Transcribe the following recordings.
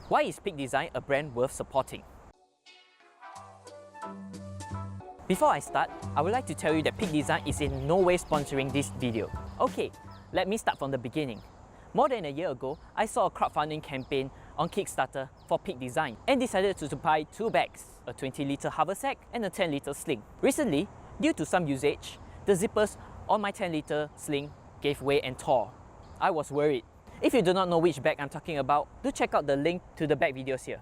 Why is Peak Design a brand worth supporting? Before I start, I would like to tell you that Peak Design is in no way sponsoring this video. Okay, let me start from the beginning. More than a year ago, I saw a crowdfunding campaign on Kickstarter for Peak Design and decided to buy two bags, a 20-litre haversack and a 10-litre sling. Recently, due to some usage, the zippers on my 10-litre sling gave way and tore. I was worried. If you do not know which bag I'm talking about, do check out the link to the bag videos here.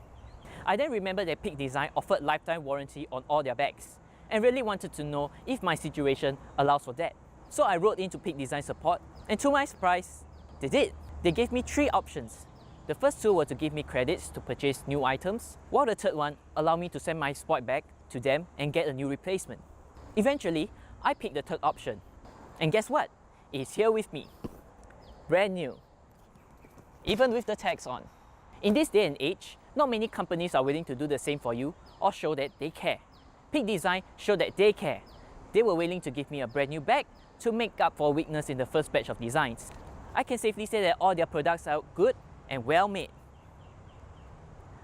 I then remembered that Peak Design offered lifetime warranty on all their bags and really wanted to know if my situation allows for that. So I wrote into Peak Design support, and to my surprise, they did. They gave me three options. The first two were to give me credits to purchase new items, while the third one allowed me to send my spoiled bag to them and get a new replacement. Eventually, I picked the third option. And guess what? It's here with me. Brand new. Even with the tags on. In this day and age, not many companies are willing to do the same for you or show that they care. Peak Design showed that they care. They were willing to give me a brand new bag to make up for weakness in the first batch of designs. I can safely say that all their products are good and well made.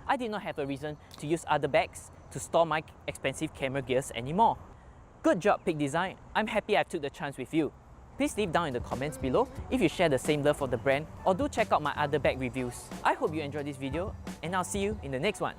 I did not have a reason to use other bags to store my expensive camera gears anymore. Good job, Peak Design. I'm happy I took the chance with you. Please leave down in the comments below if you share the same love for the brand, or do check out my other bag reviews. I hope you enjoyed this video, and I'll see you in the next one.